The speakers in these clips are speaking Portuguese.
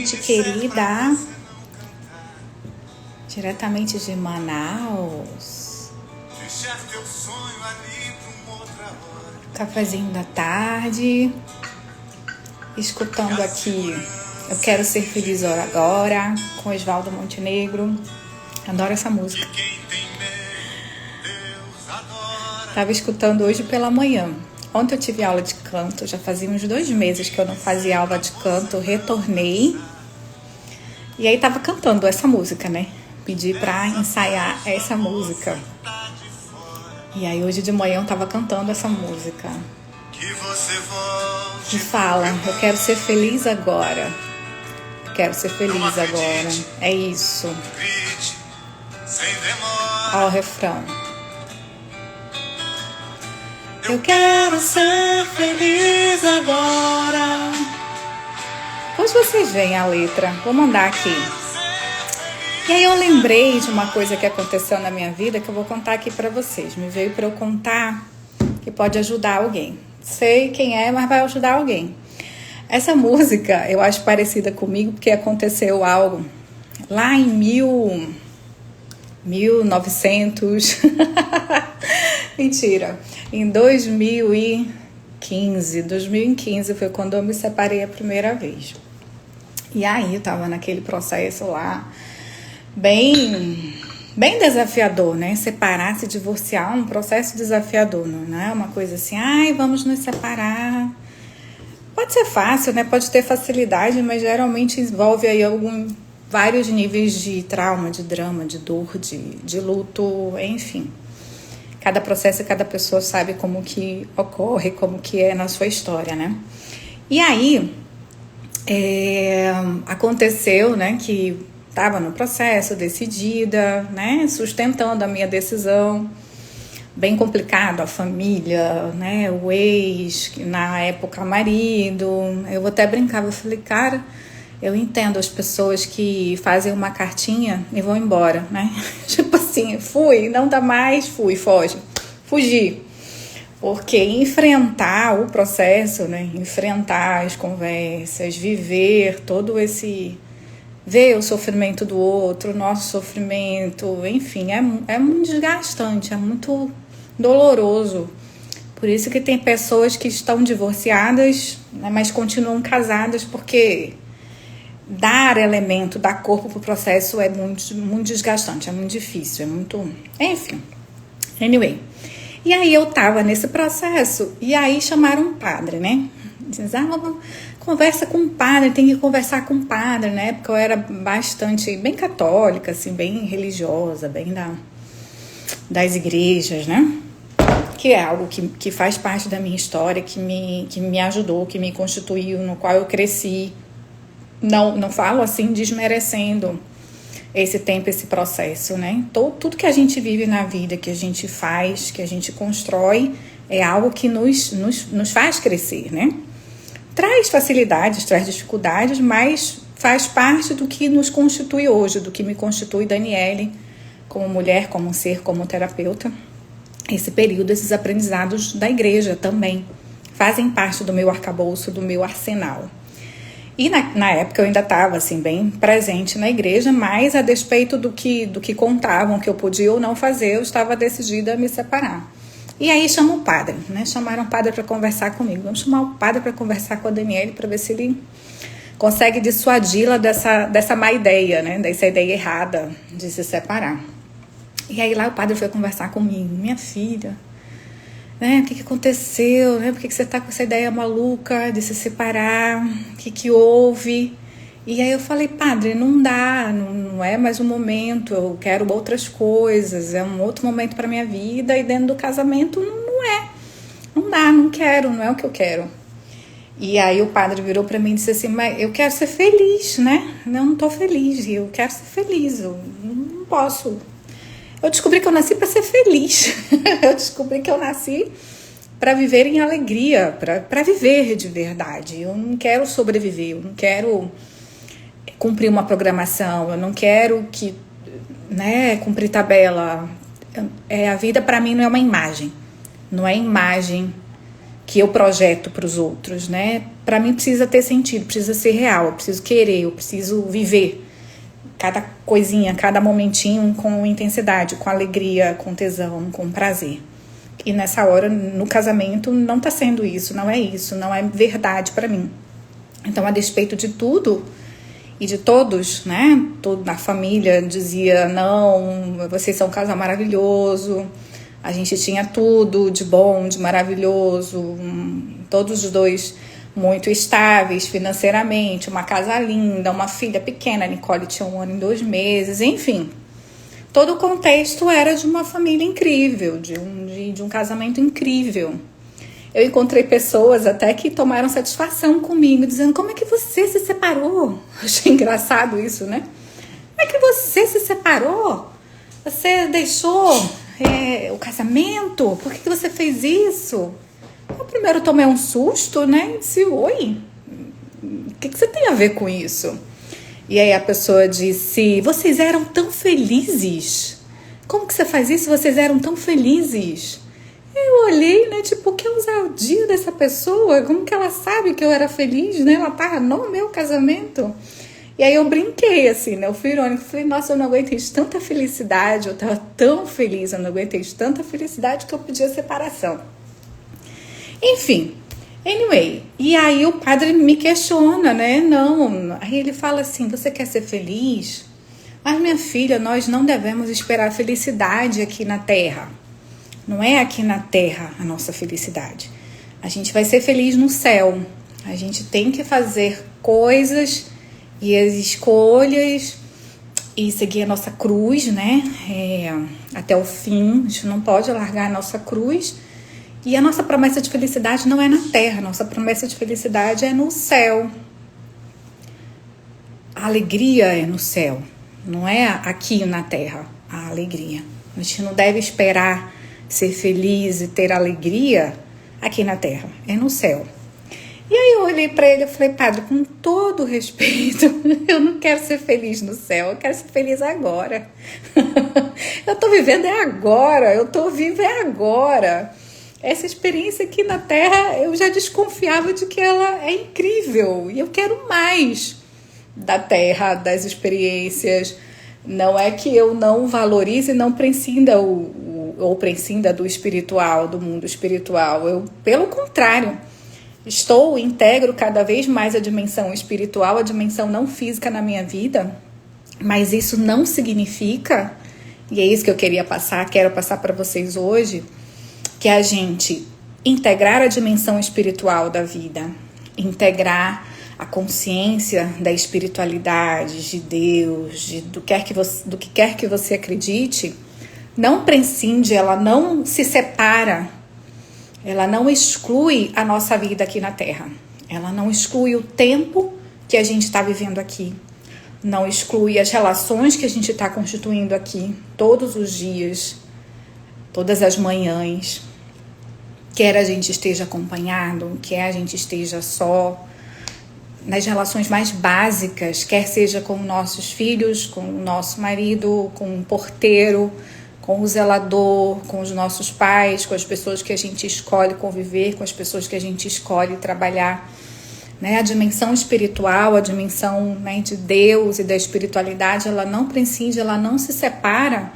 gente querida, diretamente de Manaus. Cafezinho da tarde, escutando aqui Eu Quero Ser Feliz Agora, com Osvaldo Montenegro. Adoro essa música. Estava escutando hoje pela manhã. Ontem eu tive aula de canto, já fazia uns 2 meses que eu não fazia aula de canto, retornei. E aí tava cantando essa música, né? Pedi pra ensaiar essa música. E aí hoje de manhã eu tava cantando essa música. Que fala, eu quero ser feliz agora. Quero ser feliz agora. É isso. Ó o refrão. Eu quero ser feliz agora. Depois vocês veem a letra. Vou mandar aqui. E aí eu lembrei de uma coisa que aconteceu na minha vida que eu vou contar aqui pra vocês. Me veio pra eu contar que pode ajudar alguém. Sei quem é, mas vai ajudar alguém. Essa música eu acho parecida comigo porque aconteceu algo lá em 1900. Mentira. Em 2015 foi quando eu me separei a primeira vez. E aí eu tava naquele processo lá bem desafiador, né? Separar, se divorciar é um processo desafiador, não é uma coisa assim, vamos nos separar. Pode ser fácil, né? Pode ter facilidade, mas geralmente envolve aí vários níveis de trauma, de drama, de dor, de luto, enfim. Cada processo e cada pessoa sabe como que ocorre, como que é na sua história, né? E aí, aconteceu, né, que estava no processo, decidida, né, sustentando a minha decisão. Bem complicado, a família, né, o ex, na época marido. Eu vou até brincar, eu falei, cara, eu entendo as pessoas que fazem uma cartinha e vão embora, né? Tipo assim, fui, não dá mais, foge. Fugi. Porque enfrentar o processo, né? Enfrentar as conversas, viver todo esse... Ver o sofrimento do outro, o nosso sofrimento, enfim, é muito desgastante, é muito doloroso. Por isso que tem pessoas que estão divorciadas, né, mas continuam casadas, porque dar elemento, dar corpo pro processo é muito, muito desgastante, é muito difícil, é muito... Enfim, anyway. E aí eu tava nesse processo, e aí chamaram um padre, né? Dizem, conversa com o padre, tem que conversar com o padre, né? Porque eu era bem católica, assim, bem religiosa, bem das igrejas, né? Que é algo que faz parte da minha história, que me ajudou, que me constituiu, no qual eu cresci. Não falo assim desmerecendo esse tempo, esse processo, né? Tudo que a gente vive na vida, que a gente faz, que a gente constrói, é algo que nos faz crescer, né? Traz facilidades, traz dificuldades, mas faz parte do que nos constitui hoje, do que me constitui Daniele, como mulher, como ser, como terapeuta. Esse período, esses aprendizados da igreja também fazem parte do meu arcabouço, do meu arsenal. E na época eu ainda estava assim, bem presente na igreja, mas a despeito do que contavam que eu podia ou não fazer, eu estava decidida a me separar. E aí chamam o padre, né? Chamaram o padre para conversar comigo. Vamos chamar o padre para conversar com a Daniele para ver se ele consegue dissuadi-la dessa má ideia, né? Dessa ideia errada de se separar. E aí lá o padre foi conversar comigo. Minha filha, né? O que aconteceu? Né? Por que você tá com essa ideia maluca de se separar? O que houve? E aí eu falei, padre, não dá, não é mais um momento, eu quero outras coisas, é um outro momento para minha vida, e dentro do casamento não dá, não quero, não é o que eu quero. E aí o padre virou para mim e disse assim, mas eu quero ser feliz, né? Eu não tô feliz, eu quero ser feliz, eu não posso. Eu descobri que eu nasci para ser feliz, eu descobri que eu nasci para viver em alegria, para viver de verdade. Eu não quero sobreviver, eu não quero cumprir uma programação, eu não quero cumprir tabela. A vida para mim não é uma imagem, não é imagem que eu projeto para os outros, né? para mim precisa ter sentido, precisa ser real, eu preciso querer, eu preciso viver cada coisinha, cada momentinho com intensidade, com alegria, com tesão, com prazer. E nessa hora, no casamento, não tá sendo isso, não é verdade para mim. Então, a despeito de tudo e de todos, né? Toda a família dizia, não, vocês são um casal maravilhoso, a gente tinha tudo de bom, de maravilhoso, todos os dois muito estáveis financeiramente, uma casa linda, uma filha pequena, a Nicole tinha 1 ano e 2 meses, enfim. Todo o contexto era de uma família incrível, de um casamento incrível. Eu encontrei pessoas até que tomaram satisfação comigo, dizendo, como é que você se separou? Achei engraçado isso, né? Como é que você se separou? Você deixou o casamento? Por que você fez isso? Eu primeiro tomei um susto, né? E disse, oi, o que você tem a ver com isso? E aí a pessoa disse, vocês eram tão felizes. Como que você faz isso? Vocês eram tão felizes. Eu olhei, né, tipo, que ousadia dessa pessoa, como que ela sabe que eu era feliz, né? Ela tava no meu casamento. E aí eu brinquei, assim, né? Eu fui irônica, falei, nossa, eu não aguentei tanta felicidade, eu tava tão feliz, eu não aguentei tanta felicidade que eu pedi a separação. Enfim, anyway, e aí o padre me questiona, né? Não, aí ele fala assim, você quer ser feliz? Mas minha filha, nós não devemos esperar felicidade aqui na Terra. Não é aqui na Terra a nossa felicidade. A gente vai ser feliz no céu. A gente tem que fazer coisas e as escolhas e seguir a nossa cruz, né? Até o fim. A gente não pode largar a nossa cruz. E a nossa promessa de felicidade não é na Terra. A nossa promessa de felicidade é no céu. A alegria é no céu. Não é aqui na Terra a alegria. A gente não deve esperar ser feliz e ter alegria aqui na Terra, é no céu. E aí eu olhei para ele e falei, padre, com todo respeito, eu não quero ser feliz no céu, eu quero ser feliz agora. Eu tô vivendo agora, eu tô viva agora. Essa experiência aqui na Terra, eu já desconfiava de que ela é incrível e eu quero mais da Terra, das experiências. Não é que eu não valorize e não prescinda ou prescinda do espiritual, do mundo espiritual. Eu, pelo contrário, integro cada vez mais a dimensão espiritual, a dimensão não física na minha vida, mas isso não significa, e é isso que eu quero passar para vocês hoje, que a gente integrar a dimensão espiritual da vida, integrar a consciência da espiritualidade, de Deus, do que quer que você acredite, não prescinde, ela não se separa, ela não exclui a nossa vida aqui na Terra. Ela não exclui o tempo que a gente está vivendo aqui. Não exclui as relações que a gente está constituindo aqui todos os dias, todas as manhãs. Quer a gente esteja acompanhado, quer a gente esteja só, nas relações mais básicas, quer seja com nossos filhos, com o nosso marido, com o porteiro, com o zelador, com os nossos pais, com as pessoas que a gente escolhe conviver, com as pessoas que a gente escolhe trabalhar. Né? A dimensão espiritual, a dimensão, né, de Deus e da espiritualidade, ela não prescinde, ela não se separa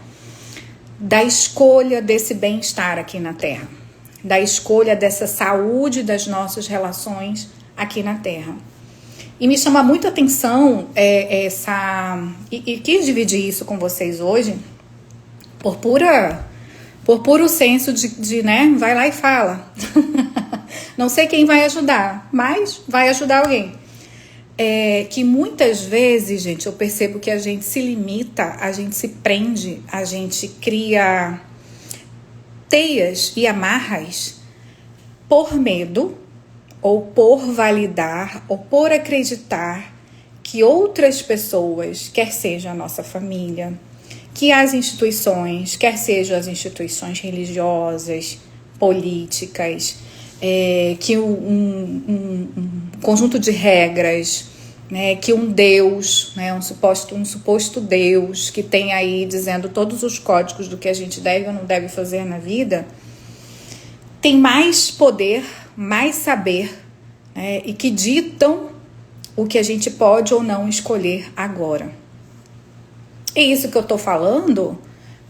da escolha desse bem-estar aqui na Terra, da escolha dessa saúde das nossas relações aqui na Terra. E me chama muito a atenção e quis dividir isso com vocês hoje, por puro senso de né, vai lá e fala. Não sei quem vai ajudar, mas vai ajudar alguém. Que muitas vezes, gente, eu percebo que a gente se limita, a gente se prende, a gente cria teias e amarras por medo, ou por validar, ou por acreditar que outras pessoas, quer seja a nossa família, que as instituições, quer sejam as instituições religiosas, políticas, que um conjunto de regras, né, que um Deus, né, um suposto Deus que tem aí dizendo todos os códigos do que a gente deve ou não deve fazer na vida, tem mais poder, mais saber, e que ditam o que a gente pode ou não escolher agora. E isso que eu estou falando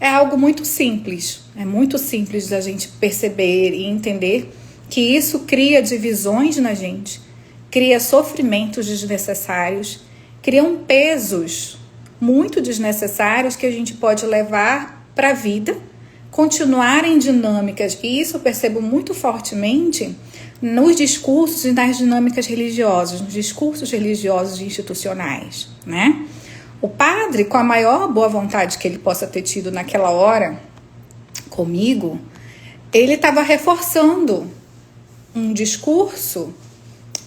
é algo muito simples. É muito simples da gente perceber e entender que isso cria divisões na gente, cria sofrimentos desnecessários, criam pesos muito desnecessários que a gente pode levar para a vida, continuar em dinâmicas. E isso eu percebo muito fortemente nos discursos e nas dinâmicas religiosas, nos discursos religiosos e institucionais, né? O padre, com a maior boa vontade que ele possa ter tido naquela hora comigo, ele estava reforçando um discurso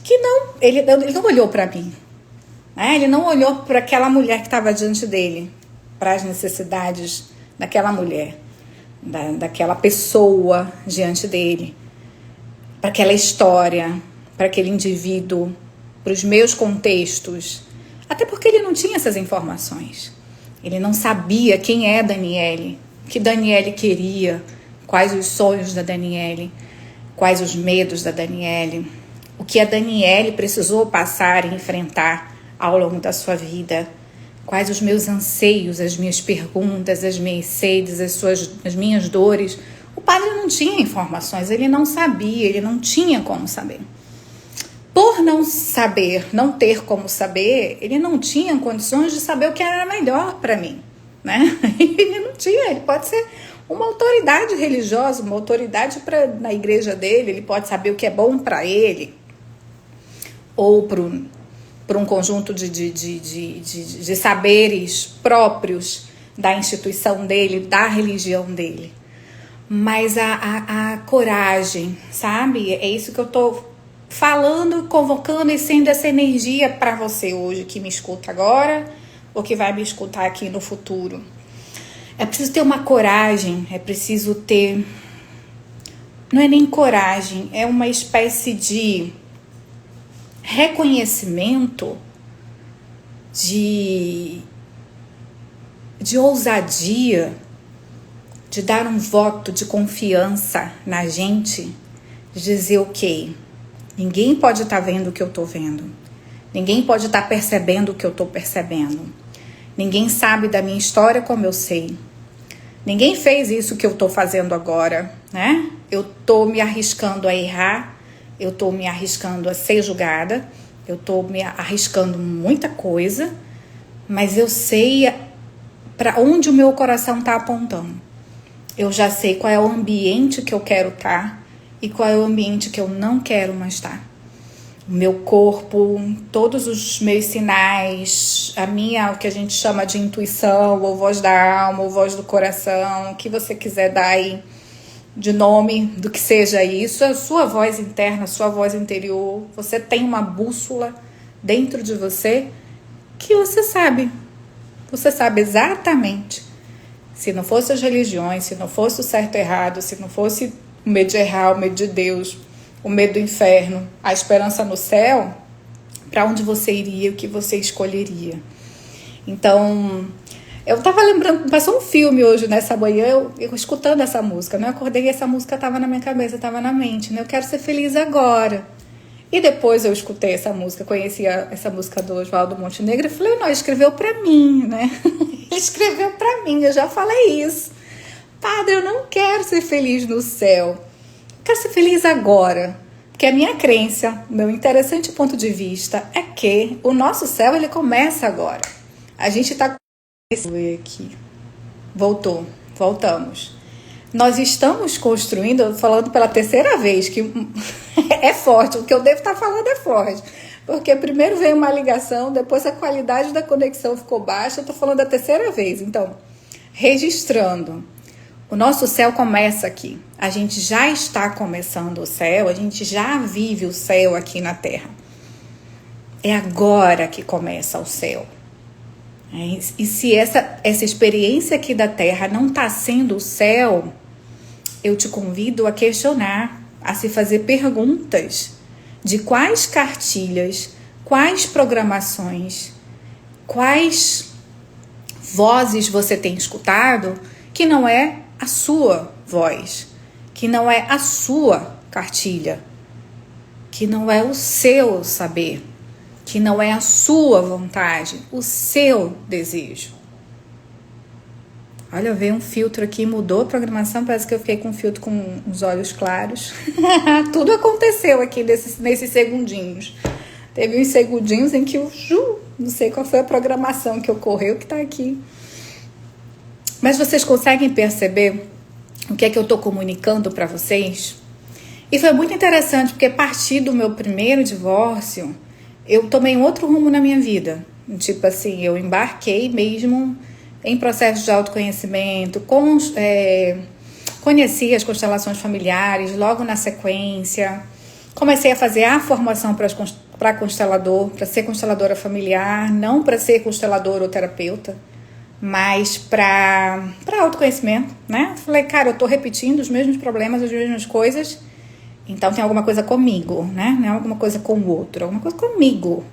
que ele não olhou para mim, né? Ele não olhou para aquela mulher que estava diante dele, para as necessidades daquela mulher, daquela pessoa diante dele, para aquela história, para aquele indivíduo, para os meus contextos. Até porque ele não tinha essas informações. Ele não sabia quem é Daniele, o que Daniele queria, quais os sonhos da Daniele, quais os medos da Daniele, o que a Daniele precisou passar e enfrentar ao longo da sua vida, quais os meus anseios, as minhas perguntas, as minhas sedes, as minhas dores. O padre não tinha informações, ele não sabia, ele não tinha como saber. Por não saber, não ter como saber, ele não tinha condições de saber o que era melhor para mim, né? Ele não tinha, ele pode ser uma autoridade religiosa, uma autoridade na igreja dele, ele pode saber o que é bom para ele, ou para um conjunto de saberes próprios da instituição dele, da religião dele. Mas a coragem, sabe? É isso que eu tô falando, convocando e sendo essa energia para você hoje que me escuta agora ou que vai me escutar aqui no futuro. É preciso ter uma coragem, é preciso ter... Não é nem coragem, é uma espécie de reconhecimento, de ousadia, de dar um voto de confiança na gente, de dizer, ok, ninguém pode estar vendo o que eu estou vendo, ninguém pode estar percebendo o que eu estou percebendo, ninguém sabe da minha história como eu sei, ninguém fez isso que eu estou fazendo agora, né? Eu estou me arriscando a errar, eu estou me arriscando a ser julgada, eu estou me arriscando muita coisa, mas eu sei para onde o meu coração está apontando. Eu já sei qual é o ambiente que eu quero estar e qual é o ambiente que eu não quero mais estar. O meu corpo, todos os meus sinais, o que a gente chama de intuição, ou voz da alma, ou voz do coração, o que você quiser dar aí de nome do que seja isso, a sua voz interna, a sua voz interior. Você tem uma bússola dentro de você que você sabe exatamente. Se não fosse as religiões, se não fosse o certo e errado, se não fosse o medo de errar, o medo de Deus, o medo do inferno, a esperança no céu, para onde você iria, o que você escolheria? Então, eu estava lembrando, passou um filme hoje nessa manhã, eu escutando essa música, né? Eu acordei e essa música estava na minha cabeça, estava na mente, né? Eu quero ser feliz agora. E depois eu escutei essa música, conheci essa música do Oswaldo Montenegro e falei, não, ele escreveu para mim, né? Ele escreveu para mim, eu já falei isso. Padre, eu não quero ser feliz no céu, eu quero ser feliz agora. Porque a minha crença, o meu interessante ponto de vista é que o nosso céu, ele começa agora. A gente está... aqui. Voltamos. Nós estamos construindo, falando pela terceira vez, que é forte, o que eu devo estar falando é forte. Porque primeiro veio uma ligação, depois a qualidade da conexão ficou baixa, eu estou falando a terceira vez. Então, registrando, o nosso céu começa aqui. A gente já está começando o céu, a gente já vive o céu aqui na Terra. É agora que começa o céu. E se essa experiência aqui da Terra não está sendo o céu, eu te convido a questionar, a se fazer perguntas de quais cartilhas, quais programações, quais vozes você tem escutado que não é a sua voz, que não é a sua cartilha. que não é o seu saber, que não é a sua vontade, o seu desejo. Olha, veio um filtro aqui, mudou a programação, parece que eu fiquei com um filtro com os olhos claros. Tudo aconteceu aqui nesses segundinhos. Teve uns segundinhos em que eu não sei qual foi a programação que ocorreu, que tá aqui. Mas vocês conseguem perceber o que é que eu tô comunicando para vocês? E foi muito interessante, porque a partir do meu primeiro divórcio, eu tomei um outro rumo na minha vida. Tipo assim, eu embarquei mesmo em processo de autoconhecimento, conheci as constelações familiares logo na sequência. Comecei a fazer a formação para constelador, para ser consteladora familiar, não para ser constelador ou terapeuta, mas para autoconhecimento, né? Falei, cara, eu tô repetindo os mesmos problemas, as mesmas coisas, então tem alguma coisa comigo, né? Não é alguma coisa com o outro, é alguma coisa comigo.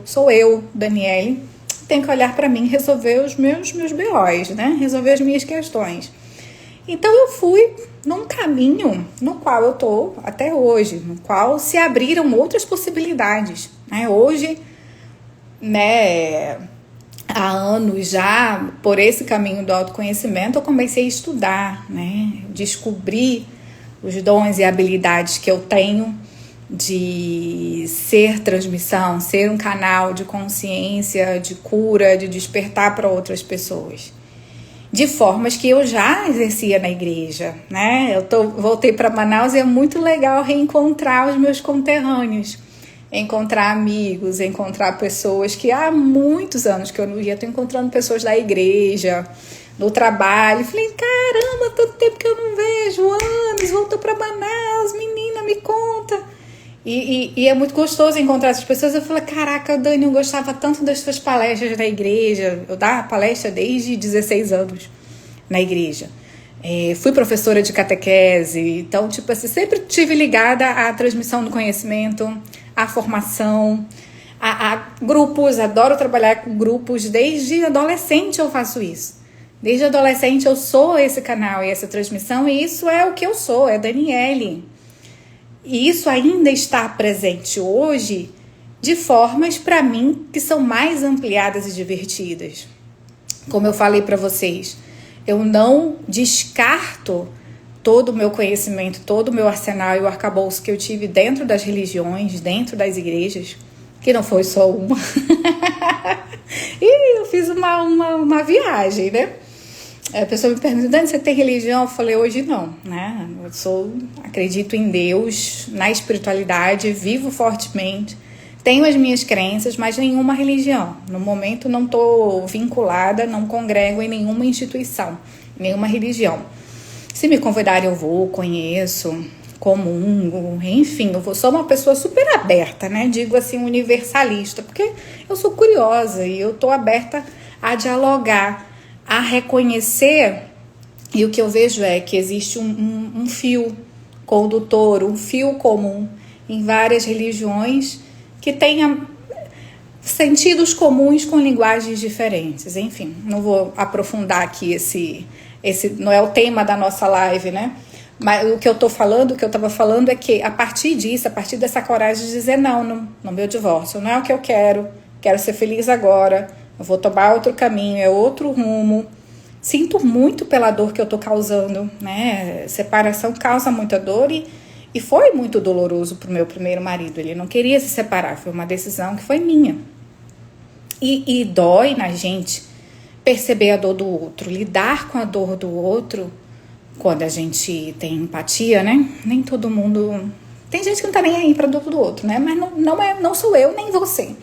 Sou eu, Daniele. Tenho que olhar para mim, resolver os meus BOs, né? Resolver as minhas questões. Então eu fui num caminho no qual eu tô até hoje, no qual se abriram outras possibilidades, né? Hoje, né, há anos já, por esse caminho do autoconhecimento, eu comecei a estudar, né? Descobrir os dons e habilidades que eu tenho de ser transmissão, ser um canal de consciência, de cura, de despertar para outras pessoas. De formas que eu já exercia na igreja, né? Voltei para Manaus e é muito legal reencontrar os meus conterrâneos, encontrar amigos, encontrar pessoas que há muitos anos que eu não ia. Estou encontrando pessoas da igreja, no trabalho. Falei, caramba, tanto tempo que eu não vejo, anos, voltou para Manaus, menina, me conta. E é muito gostoso encontrar essas pessoas. Eu falei, caraca, Dani, eu gostava tanto das suas palestras na igreja. Eu dava palestra desde 16 anos na igreja. Fui professora de catequese. Então, tipo assim, sempre estive ligada à transmissão do conhecimento, à formação, a grupos. Adoro trabalhar com grupos. Desde adolescente eu faço isso. Desde adolescente eu sou esse canal e essa transmissão. E isso é o que eu sou, é Daniele. E isso ainda está presente hoje de formas, para mim, que são mais ampliadas e divertidas. Como eu falei para vocês, eu não descarto todo o meu conhecimento, todo o meu arsenal e o arcabouço que eu tive dentro das religiões, dentro das igrejas, que não foi só uma. E eu fiz uma viagem, né? A pessoa me pergunta, Dani, você tem religião? Eu falei, hoje não, né? Acredito em Deus, na espiritualidade, vivo fortemente, tenho as minhas crenças, mas nenhuma religião. No momento não estou vinculada, não congrego em nenhuma instituição, nenhuma religião. Se me convidarem eu vou, conheço, comungo, enfim, sou uma pessoa super aberta, né? Digo assim, universalista, porque eu sou curiosa e eu estou aberta a dialogar, a reconhecer, e o que eu vejo é que existe um fio condutor, um fio comum em várias religiões que tenha sentidos comuns com linguagens diferentes. Enfim, não vou aprofundar aqui esse não é o tema da nossa live, né? Mas o que eu estava falando é que a partir disso, a partir dessa coragem de dizer não no meu divórcio, não é o que eu quero ser feliz agora, eu vou tomar outro caminho, é outro rumo. Sinto muito pela dor que eu tô causando, né? Separação causa muita dor e foi muito doloroso pro meu primeiro marido. Ele não queria se separar, foi uma decisão que foi minha. E dói na gente perceber a dor do outro, lidar com a dor do outro quando a gente tem empatia, né? Nem todo mundo... Tem gente que não tá nem aí pra dor do outro, né? Mas não sou eu, nem você.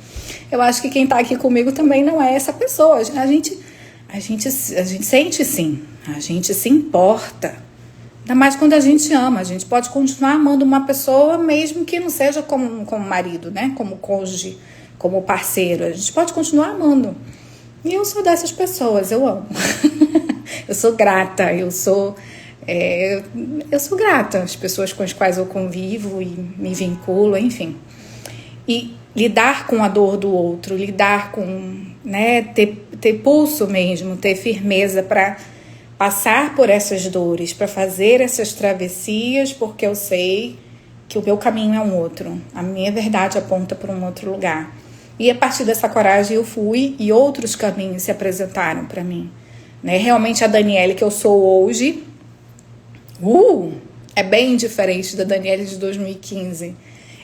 Eu acho que quem tá aqui comigo também não é essa pessoa. A gente sente sim, a gente se importa. Ainda mais quando a gente ama. A gente pode continuar amando uma pessoa mesmo que não seja como marido, né? Como cônjuge, como parceiro. A gente pode continuar amando. E eu sou dessas pessoas, eu amo. Eu sou grata, eu sou grata às pessoas com as quais eu convivo e me vinculo, enfim. E lidar com a dor do outro, lidar com, né, ter pulso mesmo, ter firmeza para passar por essas dores, para fazer essas travessias, porque eu sei que o meu caminho é um outro, a minha verdade aponta para um outro lugar. E a partir dessa coragem eu fui e outros caminhos se apresentaram para mim. Né? Realmente a Daniele que eu sou hoje é bem diferente da Daniele de 2015.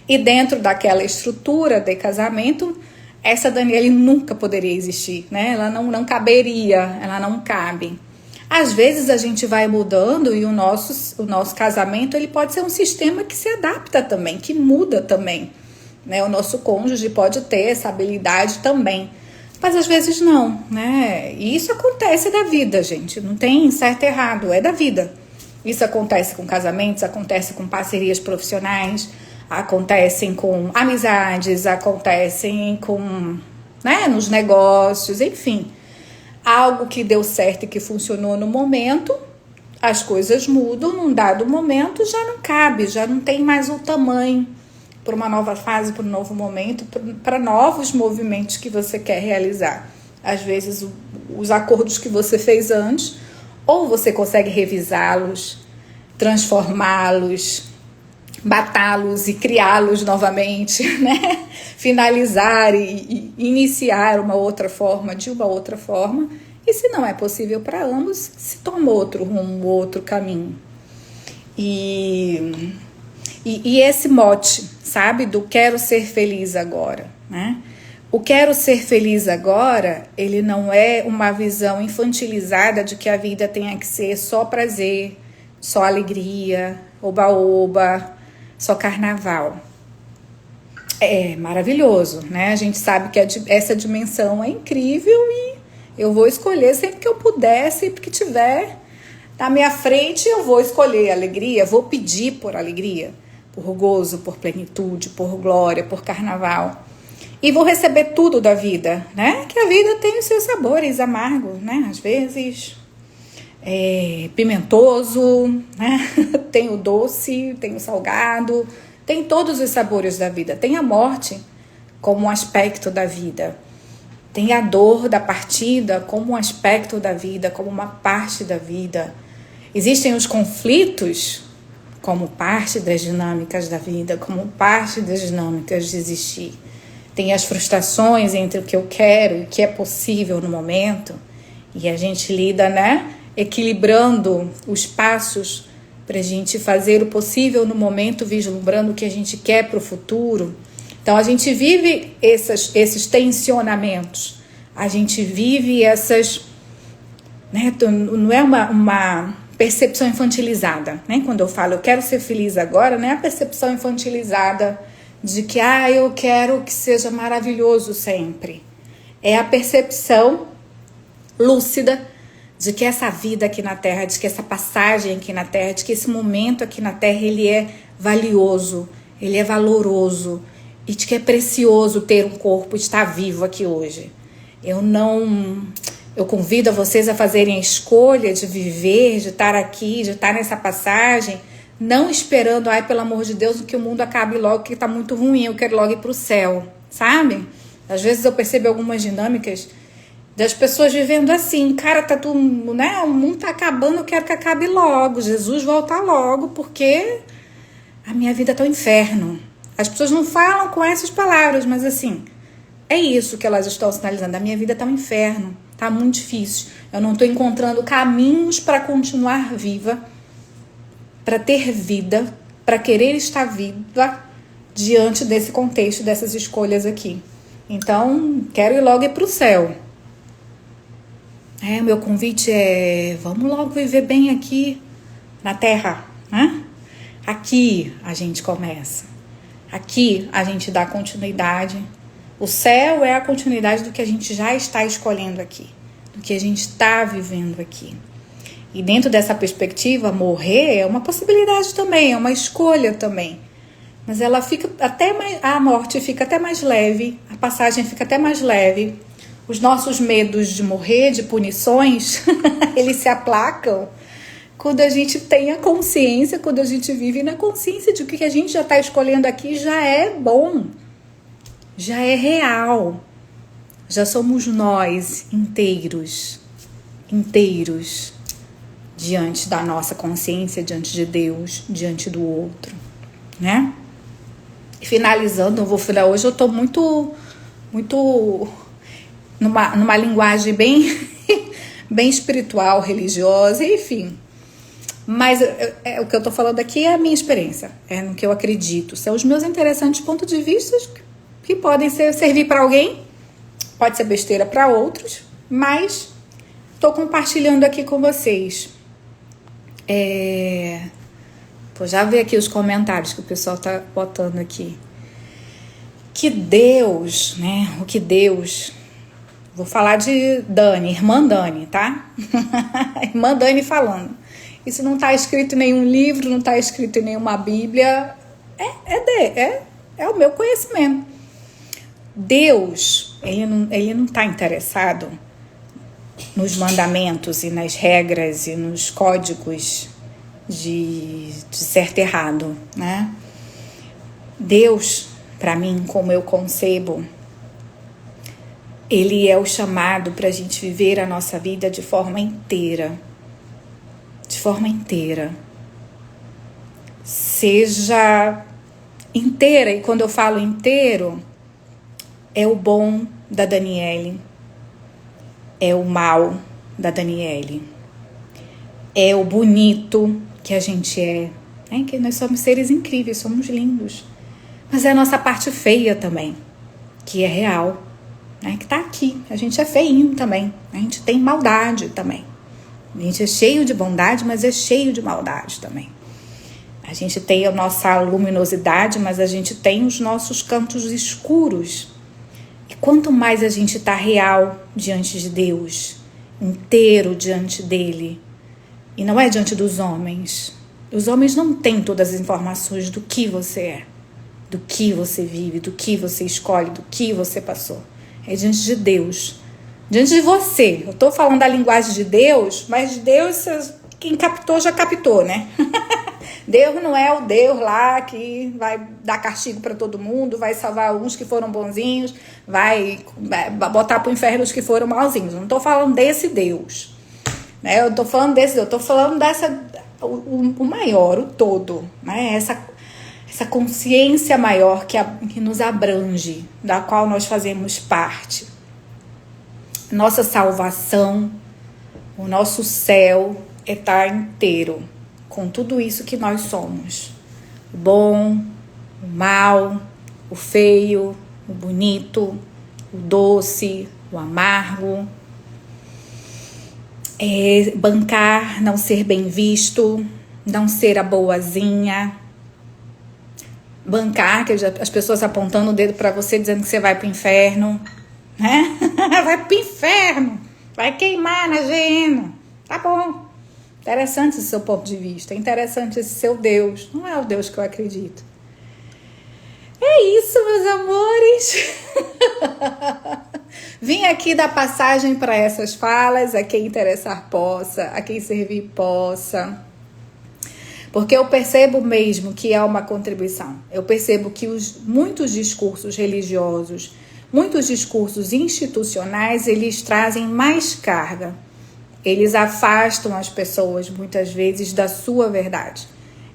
E dentro daquela estrutura de casamento, essa Daniele nunca poderia existir, né? Ela não caberia, ela não cabe. Às vezes a gente vai mudando e o nosso casamento ele pode ser um sistema que se adapta também, que muda também. Né? O nosso cônjuge pode ter essa habilidade também. Mas às vezes não, né? E isso acontece da vida, gente. Não tem certo e errado, é da vida. Isso acontece com casamentos, acontece com parcerias profissionais, acontecem com amizades, acontecem com, né, nos negócios, enfim. Algo que deu certo e que funcionou no momento, as coisas mudam, num dado momento já não cabe, já não tem mais o tamanho para uma nova fase, para um novo momento, para novos movimentos que você quer realizar. Às vezes os acordos que você fez antes, ou você consegue revisá-los, transformá-los, batá-los e criá-los novamente, né? Finalizar e iniciar uma outra forma, de uma outra forma. E se não é possível para ambos, se toma outro rumo, outro caminho. E esse mote, sabe, do quero ser feliz agora, né? O quero ser feliz agora, ele não é uma visão infantilizada de que a vida tenha que ser só prazer, só alegria, oba-oba, só carnaval. É maravilhoso, né? A gente sabe que essa dimensão é incrível e eu vou escolher sempre que eu puder, sempre que tiver na minha frente, eu vou escolher alegria, vou pedir por alegria, por gozo, por plenitude, por glória, por carnaval. E vou receber tudo da vida, né? Que a vida tem os seus sabores amargos, né? Às vezes pimentoso, né? Tem o doce, tem o salgado, tem todos os sabores da vida. Tem a morte como um aspecto da vida. Tem a dor da partida como um aspecto da vida, como uma parte da vida. Existem os conflitos como parte das dinâmicas da vida, como parte das dinâmicas de existir. Tem as frustrações entre o que eu quero e o que é possível no momento. E a gente lida, né? Equilibrando os passos para a gente fazer o possível no momento, vislumbrando o que a gente quer para o futuro. Então, a gente vive esses tensionamentos. A gente vive essas... Né? Não é uma percepção infantilizada. Né? Quando eu falo, eu quero ser feliz agora, não é a percepção infantilizada de que eu quero que seja maravilhoso sempre. É a percepção lúcida de que essa vida aqui na Terra, de que essa passagem aqui na Terra, de que esse momento aqui na Terra, ele é valioso, ele é valoroso e de que é precioso ter um corpo, estar vivo aqui hoje. Eu convido a vocês a fazerem a escolha de viver, de estar aqui, de estar nessa passagem, não esperando, pelo amor de Deus, que o mundo acabe logo, que tá muito ruim, eu quero logo ir pro céu, sabe? Às vezes eu percebo algumas dinâmicas das pessoas vivendo assim, cara, tá tudo, né? O mundo tá acabando, eu quero que acabe logo, Jesus voltar logo, porque a minha vida tá um inferno. As pessoas não falam com essas palavras, mas assim, é isso que elas estão sinalizando, a minha vida tá um inferno, tá muito difícil, eu não tô encontrando caminhos para continuar viva, para ter vida, para querer estar viva diante desse contexto, dessas escolhas aqui. Então, quero ir logo para o céu. Meu convite é, vamos logo viver bem aqui na Terra, né? Aqui a gente começa. Aqui a gente dá continuidade. O céu é a continuidade do que a gente já está escolhendo aqui, do que a gente está vivendo aqui. E dentro dessa perspectiva, morrer é uma possibilidade também, é uma escolha também. Mas ela fica até mais, a morte fica até mais leve, a passagem fica até mais leve. Os nossos medos de morrer, de punições, eles se aplacam quando a gente tem a consciência, quando a gente vive na consciência de que o que a gente já está escolhendo aqui já é bom, já é real. Já somos nós inteiros diante da nossa consciência, diante de Deus, diante do outro. né? Finalizando, hoje eu tô muito numa linguagem bem, bem espiritual, religiosa, enfim. Mas o que eu tô falando aqui é a minha experiência, é no que eu acredito. São os meus interessantes pontos de vista que podem servir para alguém, pode ser besteira para outros, mas tô compartilhando aqui com vocês. Já vi aqui os comentários que o pessoal tá botando aqui. Que Deus, né? O que Deus... Vou falar de Dani, irmã Dani, tá? Irmã Dani falando. Isso não tá escrito em nenhum livro, não tá escrito em nenhuma Bíblia. É o meu conhecimento. Deus, ele não tá interessado nos mandamentos e nas regras e nos códigos de certo e errado, né? Deus, para mim, como eu concebo, ele é o chamado para a gente viver a nossa vida de forma inteira. De forma inteira. Seja inteira, e quando eu falo inteiro, é o bom da Daniele, é o mal da Daniele, é o bonito que a gente é, né? Que nós somos seres incríveis, somos lindos, mas é a nossa parte feia também, que é real, né? Que tá aqui. A gente é feinho também, a gente tem maldade também, a gente é cheio de bondade, mas é cheio de maldade também. A gente tem a nossa luminosidade, mas a gente tem os nossos cantos escuros. E quanto mais a gente tá real diante de Deus, inteiro diante dele, e não é diante dos homens. Os homens não têm todas as informações do que você é, do que você vive, do que você escolhe, do que você passou. É diante de Deus, diante de você. Eu tô falando da linguagem de Deus, mas Deus, quem captou já captou, né? Deus não é o Deus lá que vai dar castigo para todo mundo, vai salvar uns que foram bonzinhos, vai botar pro inferno os que foram malzinhos. Não tô falando desse Deus, né? Eu tô falando desse Deus, eu tô falando o maior, o todo, né? Essa consciência maior que nos abrange, da qual nós fazemos parte. Nossa salvação, o nosso céu é estar inteiro com tudo isso que nós somos. O bom, o mal, o feio, o bonito, o doce, o amargo. Bancar, não ser bem visto, não ser a boazinha. Bancar, que as pessoas apontando o dedo para você, dizendo que você vai pro inferno, né? Vai pro inferno, vai queimar na geena. Tá bom. Interessante esse seu ponto de vista, interessante esse seu Deus. Não é o Deus que eu acredito. É isso, meus amores. Vim aqui dar passagem para essas falas, a quem interessar possa, a quem servir possa. Porque eu percebo mesmo que é uma contribuição. Eu percebo que muitos discursos religiosos, muitos discursos institucionais, eles trazem mais carga. Eles afastam as pessoas, muitas vezes, da sua verdade.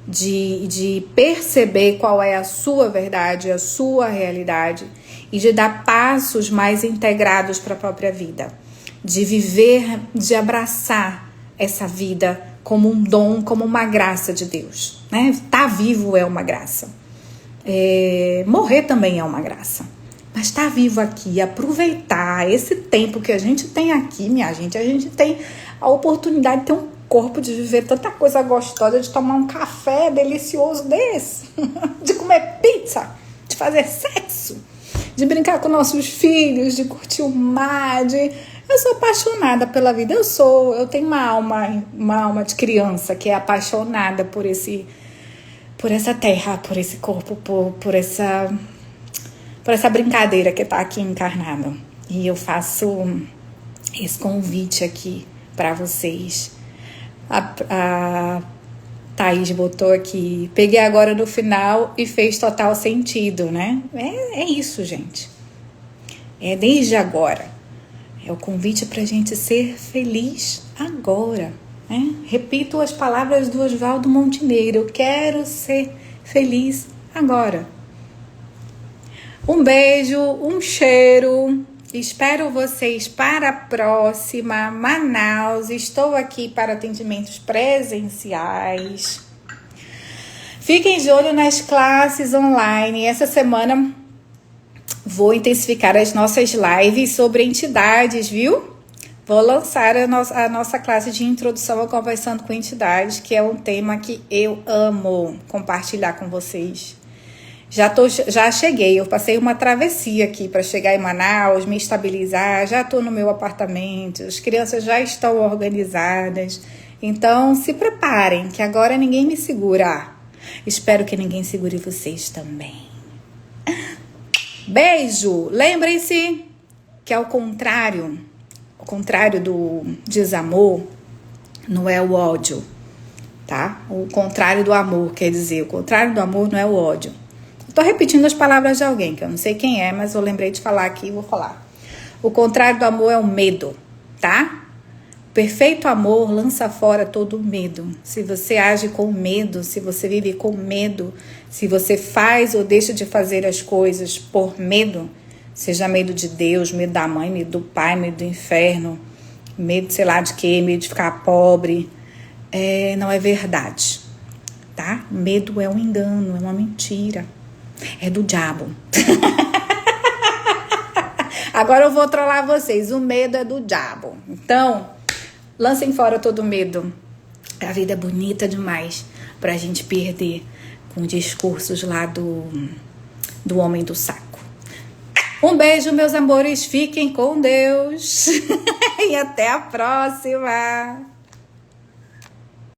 De perceber qual é a sua verdade, a sua realidade. E de dar passos mais integrados para a própria vida. De viver, de abraçar essa vida como um dom, como uma graça de Deus, né? Estar vivo é uma graça. Morrer também é uma graça. Mas estar vivo aqui, aproveitar esse tempo que a gente tem aqui, minha gente, a gente tem a oportunidade de ter um corpo, de viver tanta coisa gostosa, de tomar um café delicioso desse, de comer pizza, de fazer sexo, de brincar com nossos filhos, de curtir o mar, Eu sou apaixonada pela vida, eu tenho uma alma de criança que é apaixonada por essa terra, por esse corpo, por essa brincadeira que tá aqui encarnada. E eu faço esse convite aqui para vocês. A Thaís botou aqui, peguei agora no final e fez total sentido, né? É isso, gente. É desde agora. É o convite para a gente ser feliz agora, né? Repito as palavras do Oswaldo Montenegro. Eu quero ser feliz agora. Um beijo, um cheiro. Espero vocês para a próxima. Manaus, estou aqui para atendimentos presenciais. Fiquem de olho nas classes online. Essa semana vou intensificar as nossas lives sobre entidades, viu? Vou lançar a nossa classe de introdução a conversando com entidades, que é um tema que eu amo compartilhar com vocês. Já cheguei, eu passei uma travessia aqui para chegar em Manaus, me estabilizar, já estou no meu apartamento, as crianças já estão organizadas, então se preparem, que agora ninguém me segura. Espero que ninguém segure vocês também. Beijo! Lembrem-se que ao contrário do desamor, não é o ódio, tá? O contrário do amor, quer dizer, o contrário do amor não é o ódio. Tô repetindo as palavras de alguém, que eu não sei quem é, mas eu lembrei de falar aqui e vou falar. O contrário do amor é o medo, tá? O perfeito amor lança fora todo o medo. Se você age com medo, se você vive com medo, se você faz ou deixa de fazer as coisas por medo, seja medo de Deus, medo da mãe, medo do pai, medo do inferno, medo sei lá de quê, medo de ficar pobre, não é verdade, tá? Medo é um engano, é uma mentira. É do diabo. Agora eu vou trollar vocês. O medo é do diabo. Então, lancem fora todo o medo. A vida é bonita demais pra gente perder com discursos lá do homem do saco. Um beijo, meus amores. Fiquem com Deus. E até a próxima.